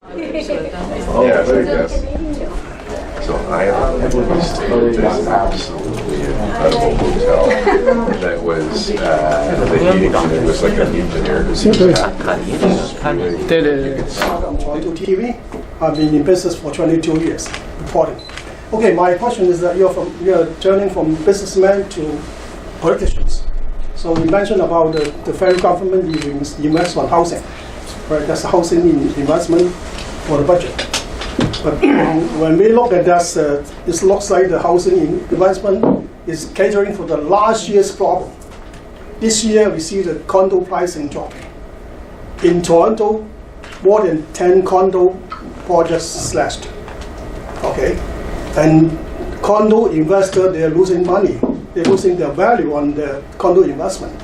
Yeah, very good. So I stayed at this absolutely incredible hotel that was the heating unit was like an engineer design. torontotv. I've been in business for 22 years, reporting. Okay, my question is that you're turning from businessmen to politicians. So you mentioned about the federal government invest on housing, right? That's the housing investment for the budget. But when we look at that, it looks like the housing investment is catering for the last year's problem. This year we see the condo pricing dropping. In Toronto, more than 10 condo projects slashed. Okay, and condo investor, they're losing money. They're losing their value on the condo investment.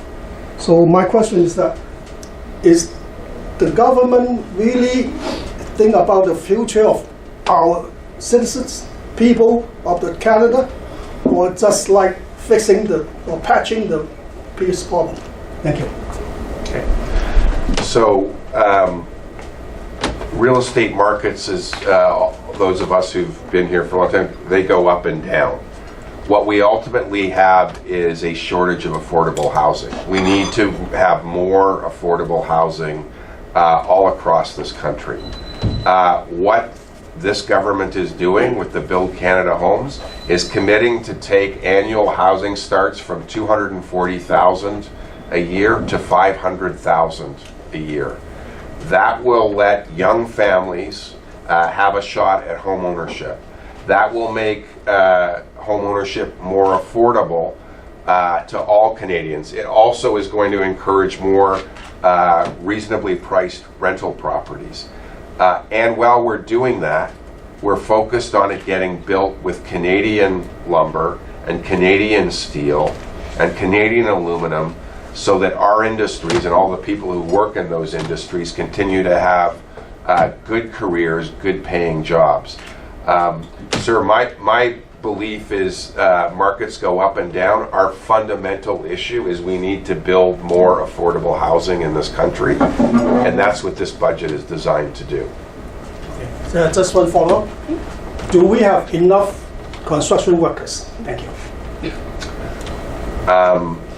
So my question is that, is the government really think about the future of our citizens, people of the Canada, or just like fixing or patching the previous problem? Thank you. Okay. So real estate markets, is those of us who've been here for a long time, they go up and down. What we ultimately have is a shortage of affordable housing. We need to have more affordable housing all across this country. What this government is doing with the Build Canada Homes is committing to take annual housing starts from 240,000 a year to 500,000 a year. That will let young families have a shot at home ownership. That will make home ownership more affordable to all Canadians. It also is going to encourage more reasonably priced rental properties. And while we're doing that, we're focused on it getting built with Canadian lumber and Canadian steel and Canadian aluminum, so that our industries and all the people who work in those industries continue to have good careers, good paying jobs. Sir, my belief is markets go up and down. Our fundamental issue is we need to build more affordable housing in this country, and that's what this budget is designed to do. Okay. So just one follow-up. Do we have enough construction workers? Thank you.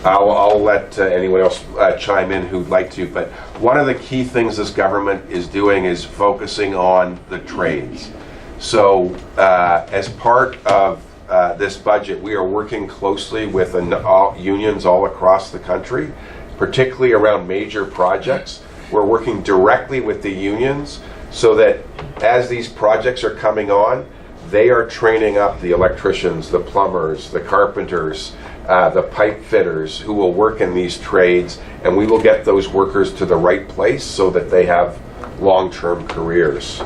I'll let anyone else chime in who'd like to, but one of the key things this government is doing is focusing on the trades. So as part of this budget, we are working closely with unions all across the country, particularly around major projects. We're working directly with the unions so that as these projects are coming on, they are training up the electricians, the plumbers, the carpenters, the pipe fitters who will work in these trades, and we will get those workers to the right place so that they have long-term careers.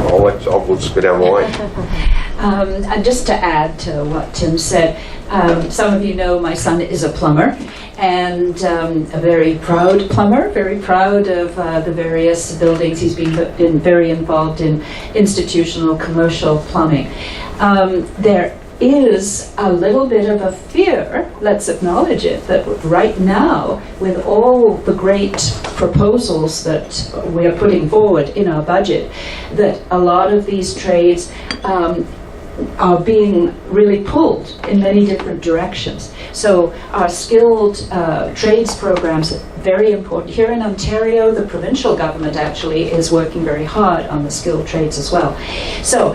We'll just go down the line. And just to add to what Tim said, some of you know my son is a plumber, and a very proud plumber, very proud of the various buildings. He's been very involved in institutional commercial plumbing. There is a little bit of a fear, let's acknowledge it, that right now, with all the great proposals that we are putting forward in our budget, that a lot of these trades are being really pulled in many different directions. So our skilled trades programs are very important. Here in Ontario, the provincial government actually is working very hard on the skilled trades as well. So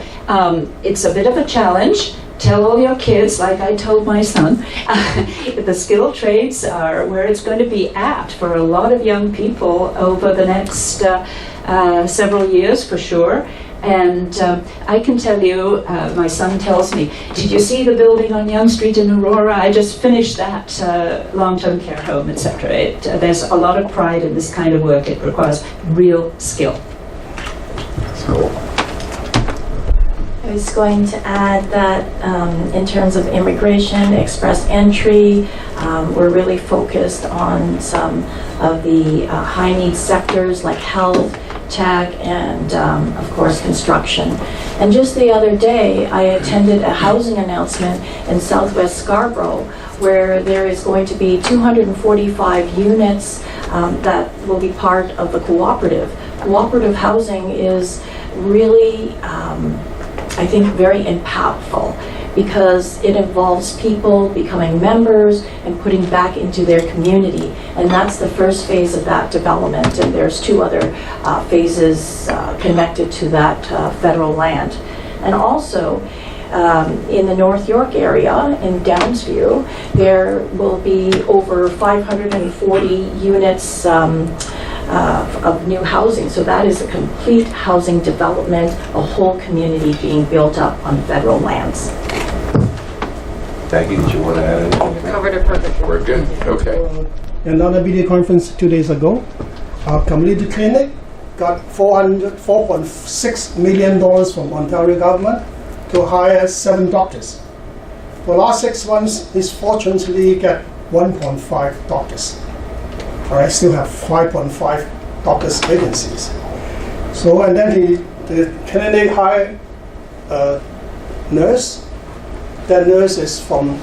it's a bit of a challenge. Tell all your kids, like I told my son, the skilled trades are where it's going to be at for a lot of young people over the next several years for sure. And I can tell you, my son tells me, did you see the building on Yonge Street in Aurora? I just finished that long-term care home, etc. There's a lot of pride in this kind of work. It requires real skill. Cool. I was going to add that in terms of immigration, express entry, we're really focused on some of the high-need sectors like health, tech, and of course construction. And just the other day, I attended a housing announcement in Southwest Scarborough where there is going to be 245 units that will be part of the cooperative. Cooperative housing is really, I think, very impactful because it involves people becoming members and putting back into their community. And that's the first phase of that development. And there's 2 other phases connected to that federal land. And also, in the North York area, in Downsview, there will be over 540 units of new housing. So that is a complete housing development, a whole community being built up on federal lands. Thank you. Did you want to add anything? Covered it perfectly. We're good? Okay. Another video conference 2 days ago, our community clinic got $4.6 million from Ontario government to hire 7 doctors. For the last 6 months, he's fortunately get 1.5 doctors. All right, still have 5.5 doctors vacancies. So, and then the clinic hired a nurse. That nurse is from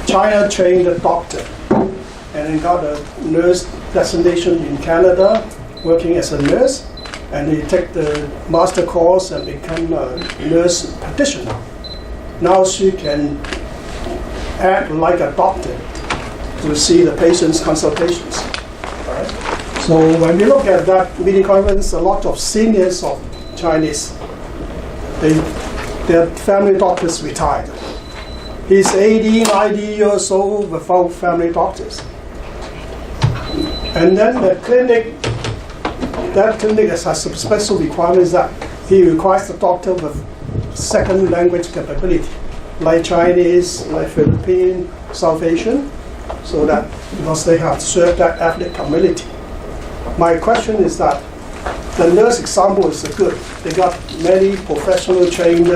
China, trained a doctor, and then got a nurse designation in Canada, working as a nurse, and he take the master course and become a nurse practitioner. Now she can act like a doctor to see the patient's consultations. All right? So when we look at that meeting conference, a lot of seniors of Chinese, their family doctors retired. He's 80, 90 years old without family doctors. And then the clinic, that clinic has some special requirements that he requires the doctor with second language capability, like Chinese, like Philippine, South Asian, so that because they have to serve that ethnic community. My question is that the nurse example is good. They got many professional trained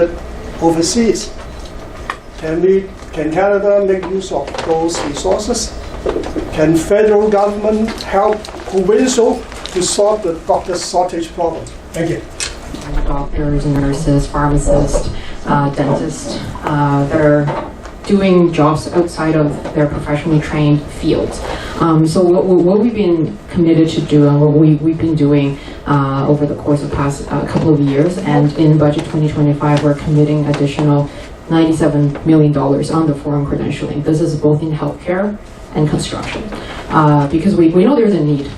overseas. Can Canada make use of those resources? Can federal government help provincial to solve the doctor shortage problem? Thank you. Doctors, nurses, pharmacists, dentists that are doing jobs outside of their professionally trained fields. So what we've been committed to do and what we've been doing over the course of the past couple of years, and in Budget 2025 we're committing additional $97 million on the foreign credentialing. This is both in healthcare and construction, because we know there's a need.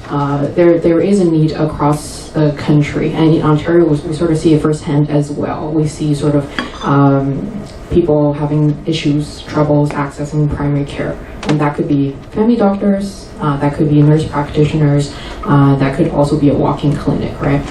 There is a need across the country, and in Ontario we sort of see it firsthand as well. We see sort of people having issues, troubles accessing primary care, and that could be family doctors, that could be nurse practitioners, that could also be a walk-in clinic, right?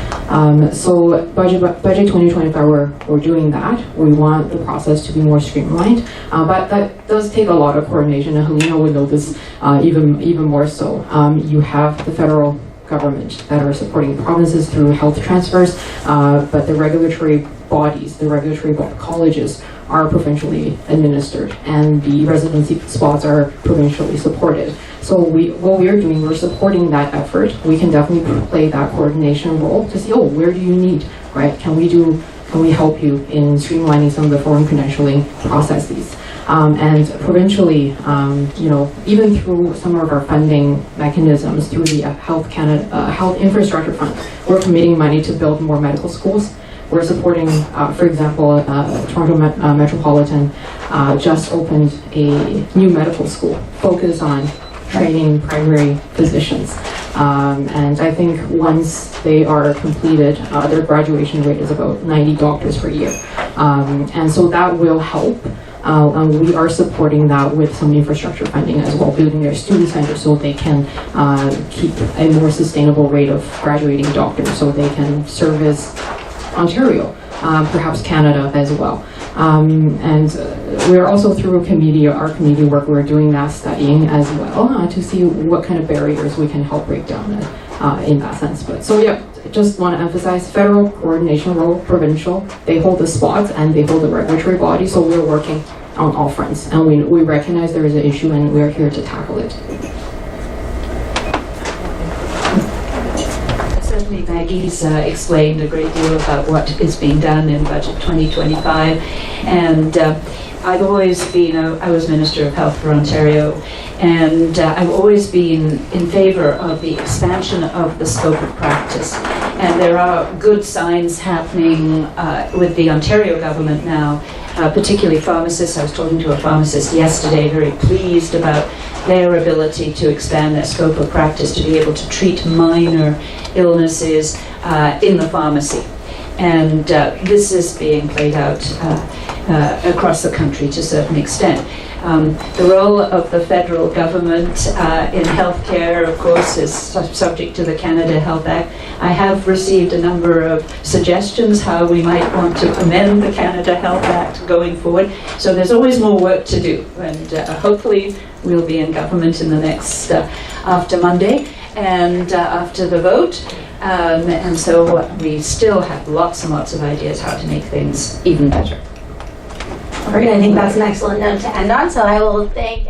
So budget 2025, we're doing that. We want the process to be more streamlined, but that does take a lot of coordination, and Helena would know this even more so. You have the federal government that are supporting provinces through health transfers, but the regulatory bodies, the regulatory colleges are provincially administered, and the residency spots are provincially supported. So what we're doing, we're supporting that effort. We can definitely play that coordination role to see, oh, where do you need, right? Can we help you in streamlining some of the foreign credentialing processes? And provincially, even through some of our funding mechanisms, through the Health Infrastructure Fund, we're committing money to build more medical schools. We're supporting, for example, Toronto Metropolitan just opened a new medical school focused on training primary physicians. And I think once they are completed, their graduation rate is about 90 doctors per year. And so that will help. And we are supporting that with some infrastructure funding as well, building their student centers so they can keep a more sustainable rate of graduating doctors, so they can service Ontario, perhaps Canada as well. And we're also through our community work, we're doing that studying as well to see what kind of barriers we can help break down in that sense. But so yeah, just want to emphasize federal coordination role, provincial, they hold the spots and they hold the regulatory body, so we're working on all fronts, and we recognize there is an issue and we're here to tackle it. So certainly Maggie's explained a great deal about what is being done in Budget 2025, and I've always been, I was Minister of Health for Ontario, and I've always been in favour of the expansion of the scope of practice. And there are good signs happening with the Ontario government now, particularly pharmacists. I was talking to a pharmacist yesterday, very pleased about their ability to expand their scope of practice to be able to treat minor illnesses in the pharmacy. And this is being played out across the country to a certain extent. The role of the federal government in healthcare, of course, is subject to the Canada Health Act. I have received a number of suggestions how we might want to amend the Canada Health Act going forward. So there's always more work to do, and hopefully we'll be in government in the next, after Monday and after the vote. And so we still have lots and lots of ideas how to make things even better. All right, I think that's an excellent note to end on, so I will thank